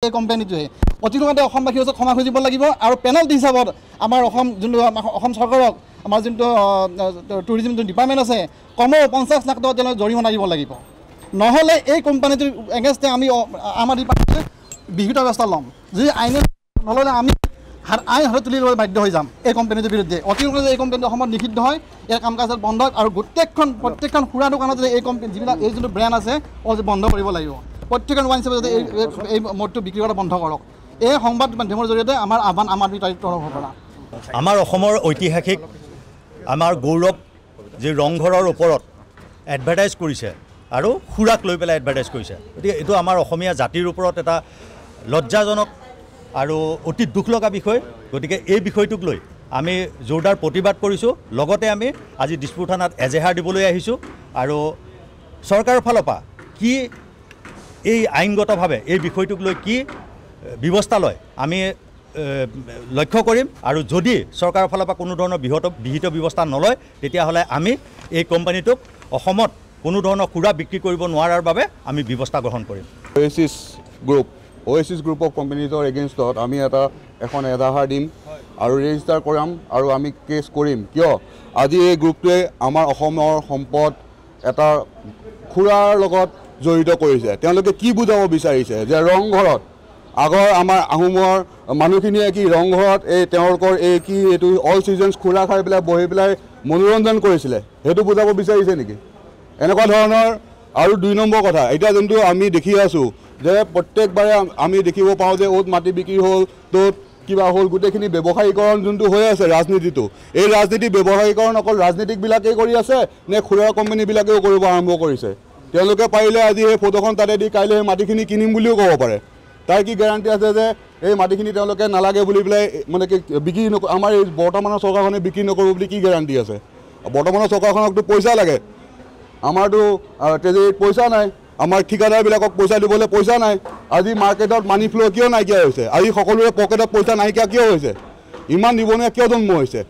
এই কোম্পানীটোৱে অতি সোনকালে অসমবাসীৰ ওচৰত ক্ষমা খুজিব লাগিব আৰু পেনাল্টি হিচাপত আমাৰ যোনটো অসম চৰকাৰক আমাৰ যোনটো টুৰিজিম ডিপাৰ্টমেণ্ট আছে কমেও 50 লাখ টকা তেওঁলোকে জৰিমনা দিব লাগিব নহ'লে এই কোম্পানীটোৰ এগেইনষ্টে আমি আম আদমি পাৰ্টিয়ে বিহিত ব্যৱস্থা ল'ম যদি আইনে নল'লে আমি আইন হাতত তুলি ল'বলৈ বাধ্য হৈ যাম এই কোম্পানীটোৰ বিৰুদ্ধে অতি সোনকালে এই কোম্পানীটো অসমত নিষিদ্ধ হয় ইয়াৰ কাম কাজ বন্ধ আৰু প্ৰত্যেকখন সুৰা দোকানত এই কোম্পানী যিবিলাক এই যোনটো ব্ৰেণ্ড আছে বন্ধ কৰিব লাগিব প্ৰত্যেকখন ওৱাইন শ্বপে যাতে এই মদটো বিক্ৰী কৰা বন্ধ কৰক এই সংবাদ মাধ্যমৰ জৰিয়তে আমাৰ আহ্বান আম আদমি পাৰ্টিৰ তৰফৰ পৰা আমাৰ অসমৰ ঐতিহাসিক আমাৰ গৌৰৱ যি ৰংঘৰৰ ওপৰত এডভাৰটাইজ কৰিছে আৰু সুৰাক লৈ পেলাই এডভাৰটাইজ কৰিছে গতিকে এইটো আমাৰ অসমীয়া জাতিৰ ওপৰত এটা লজ্জাজনক আৰু অতি দুখ লগা বিষয় গতিকে এই বিষয়টোক লৈ আমি জোৰদাৰ প্ৰতিবাদ কৰিছোঁ লগতে আমি আজি দিছপুৰ থানাত এজেহাৰ দিবলৈ আহিছোঁ আৰু চৰকাৰৰ ফালৰ পৰা কি এই আইনগতভাৱে এই বিষয়টোক লৈ কি ব্যৱস্থা লয় আমি লক্ষ্য কৰিম আৰু যদি চৰকাৰৰ ফালৰ পৰা কোনো ধৰণৰ বিহিত ব্যৱস্থা নলয় তেতিয়াহ'লে আমি এই কোম্পানীটোক অসমত কোনো ধৰণৰ সুৰা বিক্ৰী কৰিব নোৱাৰাৰ বাবে আমি ব্যৱস্থা গ্ৰহণ কৰিম Oasis Group of Companies এগেইনষ্টত আমি এখন এজাহাৰ দিম আৰু ৰেজিষ্টাৰ কৰাম আৰু আমি কেছ কৰিম কিয় আজি এই গ্ৰুপটোৱে আমাৰ অসমৰ সম্পদ এটা খুৰাৰ লগত জড়িত কৰিছে তেওঁলোকে কি বুজাব বিচাৰিছে যে ৰংঘৰত আগৰ আমাৰ আহোমৰ মানুহখিনিয়ে কি ৰংঘৰত এই তেওঁলোকৰ এই কি এইটো অল ছিজনছ খুৰা খাই পেলাই বহি পেলাই মনোৰঞ্জন কৰিছিলে সেইটো বুজাব বিচাৰিছে নেকি এনেকুৱা ধৰণৰ আৰু 2 নম্বৰ কথা এতিয়া যোনটো আমি দেখি আছোঁ যে প্ৰত্যেকবাৰে আমি দেখিব পাওঁ যে অ'ত মাটি বিক্ৰী হ'ল ত'ত কিবা হ'ল গোটেইখিনি ব্যৱসায়ীকৰণ যোনটো হৈ আছে ৰাজনীতিটো এই ৰাজনীতি ব্যৱসায়ীকৰণ অকল ৰাজনীতিকবিলাকেই কৰি আছে নে খুৰা কোম্পানীবিলাকেও কৰিব আৰম্ভ কৰিছে তেওঁলোকে পাৰিলে আজি এই ফটোখন তাতে দি কাইলৈ সেই মাটিখিনি কিনিম বুলিও ক'ব পাৰে তাৰ কি গেৰাণ্টি আছে যে এই মাটিখিনি তেওঁলোকে নালাগে বুলি পেলাই মানে কি বিক্ৰী আমাৰ এই বৰ্তমানৰ চৰকাৰখনে বিক্ৰী নকৰিব বুলি কি গেৰাণ্টি আছে বৰ্তমানৰ চৰকাৰখনকতো পইচা লাগে আমাৰতো ট্ৰেজেৰীত পইচা নাই আমাৰ ঠিকাদাৰবিলাকক পইচা দিবলৈ পইচা নাই আজি মাৰ্কেটত মানি ফ্ল' কিয় নাইকিয়া হৈছে আজি সকলোৰে পকেটত পইচা নাইকিয়া কিয় হৈছে ইমান নিবনুৱা কিয় জন্ম হৈছে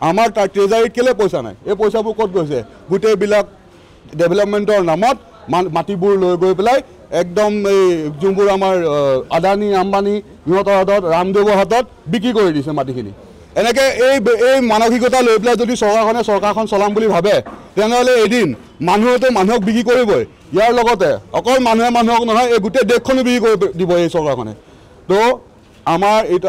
আমাৰ তাৰ ট্ৰেজাৰীত কেলৈ পইচা নাই এই পইচাবোৰ ক'ত গৈছে গোটেইবিলাক ডেভেলপমেণ্টৰ নামত মাটিবোৰ লৈ গৈ পেলাই একদম এই যোনবোৰ আমাৰ আদানী আম্বানী সিহঁতৰ হাতত ৰামদেৱৰ হাতত বিক্ৰী কৰি দিছে মাটিখিনি এনেকৈ এই মানসিকতা লৈ পেলাই যদি চৰকাৰখন চলাম বুলি ভাবে তেনেহ'লে এদিন মানুহেতো মানুহক বিক্ৰী কৰিবই ইয়াৰ লগতে অকল মানুহে মানুহক নহয় এই গোটেই দেশখনো বিক্ৰী কৰি দিব এই চৰকাৰখনে তো আমাৰ এইটো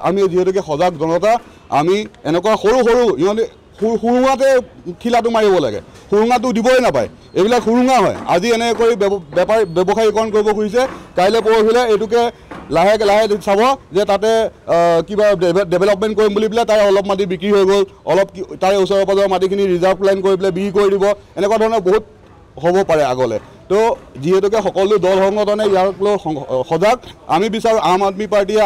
আমি যিহেতুকে সজাগ জনতা আমি এনেকুৱা সৰু ইহঁতে সুৰুঙাতে খিলাটো মাৰিব লাগে সুৰুঙাটো দিবই নাপায় এইবিলাক সুৰুঙা হয় আজি এনেকৈ কৰি ব্যৱসায়ীকৰণ কৰিব খুজিছে কাইলৈ পৰহিলৈ এইটোকে লাহে চাব যে তাতে কিবা ডেভেলপমেণ্ট কৰিম বুলি পেলাই তাৰে অলপ মাটি বিক্ৰী হৈ গ'ল অলপ তাৰে ওচৰৰ পাজৰৰ মাটিখিনি ৰিজাৰ্ভ লাইন কৰি পেলাই বিক্ৰী কৰি দিব এনেকুৱা ধৰণৰ বহুত হ'ব পাৰে আগলৈ তো যিহেতুকে সকলো দল সংগঠনে ইয়াক লৈ সজাগ আমি বিচাৰোঁ আম আদমি পাৰ্টীয়ে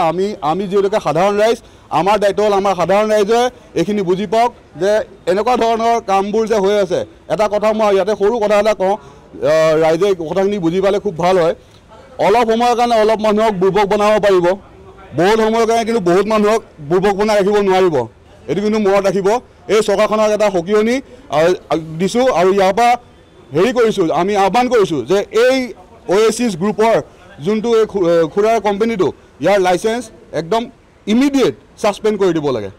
আমি যিহেতুকে সাধাৰণ ৰাইজ আমাৰ দায়িত্ব হ'ল আমাৰ সাধাৰণ ৰাইজে এইখিনি বুজি পাওক যে এনেকুৱা ধৰণৰ কামবোৰ যে হৈ আছে এটা কথা মই ইয়াতে সৰু কথা এটা কওঁ ৰাইজে কথাখিনি বুজি পালে খুব ভাল হয় অলপ সময়ৰ কাৰণে অলপ মানুহক বুৰ্বক বনাব পাৰিব বহুত সময়ৰ কাৰণে কিন্তু বহুত মানুহক বুৰ্বক বনাই ৰাখিব নোৱাৰিব এইটো কিন্তু মনত ৰাখিব এই চৰকাৰখনক এটা সকিয়নি দিছোঁ আৰু ইয়াৰ পৰা হেৰি কৰিছোঁ আমি আহ্বান কৰিছোঁ যে এই Oasis গ্ৰুপৰ যোনটো এই খুৰাৰ কোম্পানীটো ইয়াৰ লাইচেঞ্চ একদম ইমিডিয়েট ছাছপেণ্ড কৰি দিব লাগে